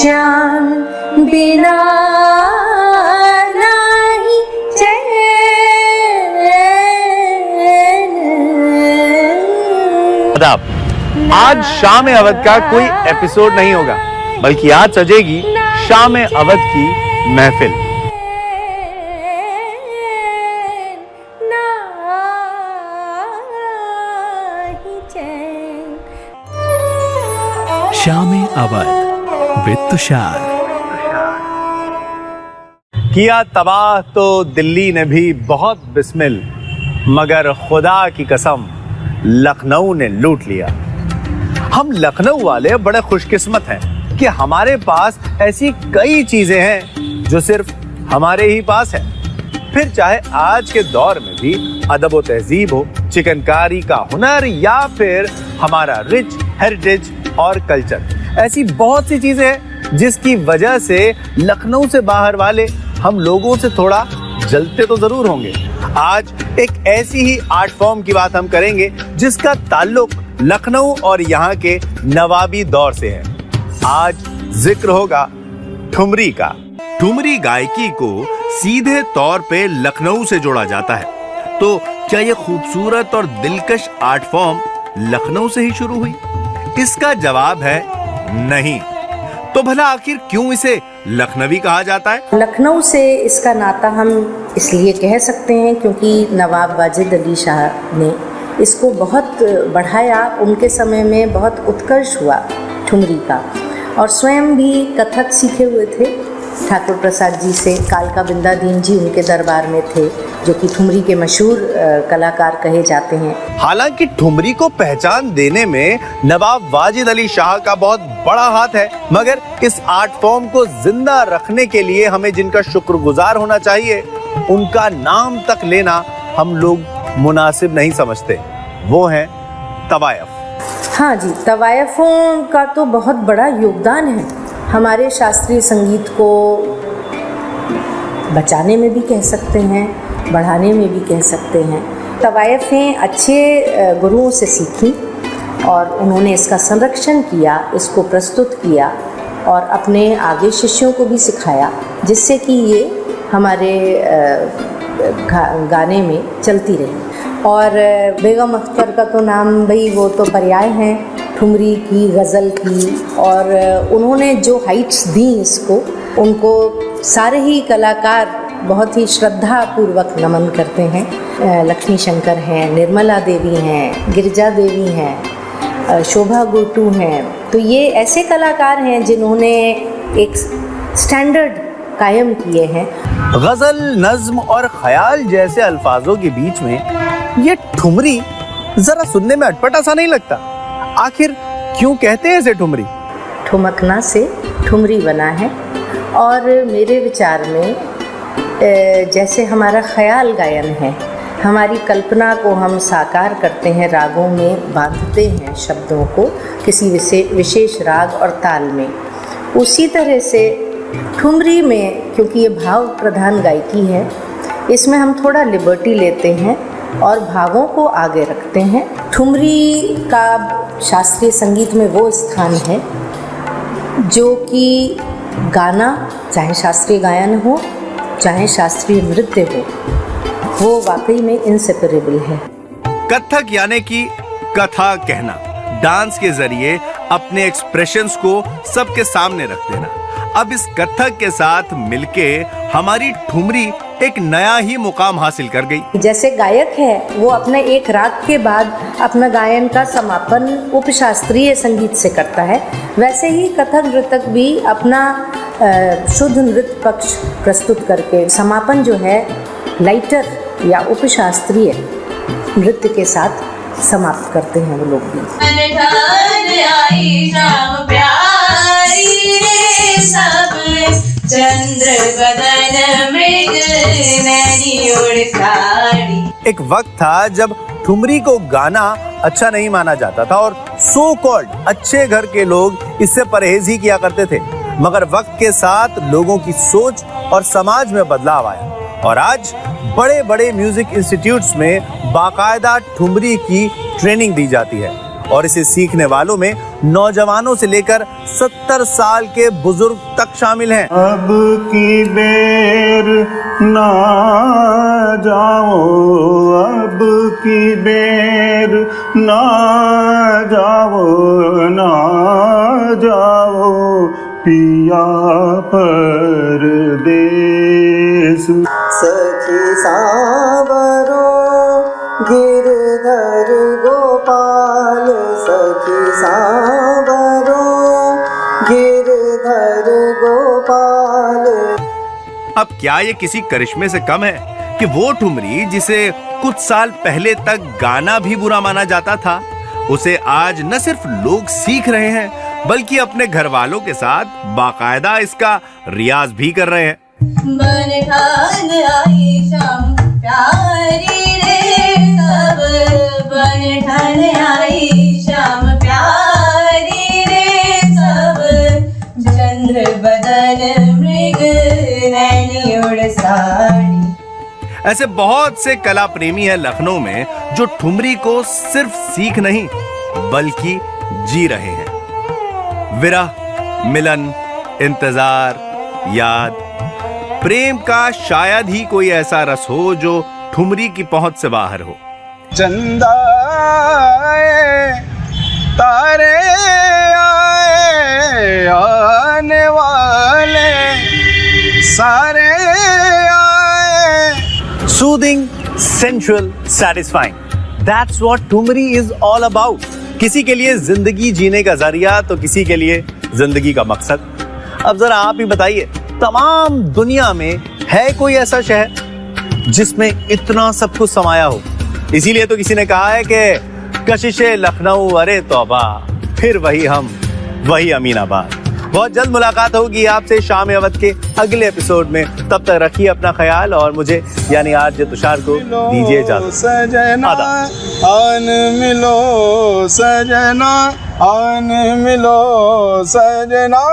श्याम बिना नहीं चैन। आदाब। आज शाम अवध का कोई एपिसोड नहीं होगा, बल्कि आज सजेगी शाम अवध की महफिल। शाम अवध विद तुषार। किया तबाह तो दिल्ली ने भी बहुत बिस्मिल, मगर खुदा की कसम लखनऊ ने लूट लिया। हम लखनऊ वाले बड़े खुशकिस्मत हैं कि हमारे पास ऐसी कई चीजें हैं जो सिर्फ हमारे ही पास है। फिर चाहे आज के दौर में भी अदब व तहजीब हो, चिकनकारी का हुनर या फिर हमारा रिच हेरिटेज और कल्चर, ऐसी बहुत सी चीजें हैं जिसकी वजह से लखनऊ से बाहर वाले हम लोगों से थोड़ा जलते तो जरूर होंगे। आज एक ऐसी ही आर्ट फॉर्म की बात हम करेंगे जिसका ताल्लुक लखनऊ और यहाँ के नवाबी दौर से है। आज जिक्र होगा ठुमरी का। ठुमरी गायकी को सीधे तौर पे लखनऊ से जोड़ा जाता है, तो क्या यह खूबसूरत और दिलकश आर्ट फॉर्म लखनऊ से ही शुरू हुई? इसका जवाब है नहीं। तो भला आखिर क्यों इसे लखनवी कहा जाता है? लखनऊ से इसका नाता हम इसलिए कह सकते हैं क्योंकि नवाब वाजिद अली शाह ने इसको बहुत बढ़ाया। उनके समय में बहुत उत्कर्ष हुआ ठुमरी का, और स्वयं भी कथक सीखे हुए थे ठाकुर प्रसाद जी से। कालका बिंदा दीन जी उनके दरबार में थे, जो कि ठुमरी के मशहूर कलाकार कहे जाते हैं। हालांकि ठुमरी को पहचान देने में नवाब वाजिद अली शाह का बहुत बड़ा हाथ है, मगर इस आर्ट फॉर्म को जिंदा रखने के लिए हमें जिनका शुक्रगुजार होना चाहिए, उनका नाम तक लेना हम लोग मुनासिब नहीं समझते। वो हैं तवायफ। हाँ जी, तवायफों का तो बहुत बड़ा योगदान है हमारे शास्त्रीय संगीत को बचाने में भी कह सकते हैं, बढ़ाने में भी कह सकते हैं। तवायफें अच्छे गुरुओं से सीखी और उन्होंने इसका संरक्षण किया, इसको प्रस्तुत किया और अपने आगे शिष्यों को भी सिखाया, जिससे कि ये हमारे गाने में चलती रही। और बेगम अख्तर का तो नाम भाई वो तो पर्याय हैं ठुमरी की, गज़ल की, और उन्होंने जो हाइट्स दी इसको, उनको सारे ही कलाकार बहुत ही श्रद्धा पूर्वक नमन करते हैं। लक्ष्मी शंकर हैं, निर्मला देवी हैं, गिरिजा देवी हैं, शोभा गुरटू हैं। तो ये ऐसे कलाकार हैं जिन्होंने एक स्टैंडर्ड कायम किए हैं। गज़ल, नज़्म और ख्याल जैसे अल्फाजों के बीच में ये ठुमरी जरा सुनने में अटपटा सा नहीं लगता? आखिर क्यों कहते हैं इसे ठुमरी? ठुमकना से ठुमरी बना है, और मेरे विचार में जैसे हमारा ख्याल गायन है, हमारी कल्पना को हम साकार करते हैं, रागों में बांधते हैं शब्दों को किसी विशेष राग और ताल में, उसी तरह से ठुमरी में, क्योंकि ये भाव प्रधान गायकी है, इसमें हम थोड़ा लिबर्टी लेते हैं और भावों को आगे रखते हैं। ठुमरी का शास्त्रीय संगीत में वो स्थान है जो कि गाना, चाहे शास्त्रीय गायन हो चाहे शास्त्रीय नृत्य हो, वो वाकई में इनसेपरेबल है। कथक यानी कि कथा कहना, डांस के जरिए अपने एक्सप्रेशंस को सबके सामने रख देना। अब इस कथक के साथ मिलके हमारी ठुमरी एक नया ही मुकाम हासिल कर गई। जैसे गायक है वो अपने एक राग के बाद अपना गायन का समापन उपशास्त्रीय संगीत से करता है, वैसे ही कथक नृतक भी अपना शुद्ध नृत्य पक्ष प्रस्तुत करके समापन जो है लाइटर या उपशास्त्रीय नृत्य के साथ समाप्त करते हैं वो लोग भी। चंद्र बदन मृग नैनी उड़ साड़ी। एक वक्त था जब ठुमरी को गाना अच्छा नहीं माना जाता था और सो कॉल्ड अच्छे घर के लोग इससे परहेज ही किया करते थे, मगर वक्त के साथ लोगों की सोच और समाज में बदलाव आया और आज बड़े बड़े म्यूजिक इंस्टीट्यूट्स में बाकायदा ठुमरी की ट्रेनिंग दी जाती है और इसे सीखने वालों में नौजवानों से लेकर 70 साल के बुजुर्ग तक शामिल हैं। अब की बेर ना जाओ, अब की बेर ना जाओ, ना जाओ पिया परदेस। सखी सावरो गिरधर गोपाल, सखी सावरो गिरधर गोपाल। अब क्या ये किसी करिश्मे से कम है कि वो ठुमरी जिसे कुछ साल पहले तक गाना भी बुरा माना जाता था, उसे आज न सिर्फ लोग सीख रहे हैं बल्कि अपने घर वालों के साथ बाकायदा इसका रियाज भी कर रहे हैं। बनठान आई शाम प्यारी रे सब, बनठान आई शाम प्यारी रे सब, चंद्र बदन मृग नैनी उड़ साड़ी। ऐसे बहुत से कला प्रेमी हैं लखनऊ में जो ठुमरी को सिर्फ सीख नहीं बल्कि जी रहे हैं। विरह, मिलन, इंतजार, याद, प्रेम का शायद ही कोई ऐसा रस हो जो ठुमरी की पहुंच से बाहर हो। चंदा आए, तारे आए, आने वाले सारे आए। Soothing, sensual, satisfying. That's what thumri is all about. किसी के लिए जिंदगी जीने का जरिया तो किसी के लिए जिंदगी का मकसद। अब जरा आप ही बताइए, तमाम दुनिया में है कोई ऐसा शहर जिसमें इतना सब कुछ समाया हो? इसीलिए तो किसी ने कहा है कि कशिशे लखनऊ अरे तौबा, फिर वही हम, वही अमीनाबाद। बहुत जल्द मुलाकात होगी आपसे शाम अवध के अगले एपिसोड में। तब तक रखिए अपना ख्याल और मुझे यानी आरजे तुषार को दीजिए इजाजत। सजना आन मिलो सजना, आन मिलो सजना।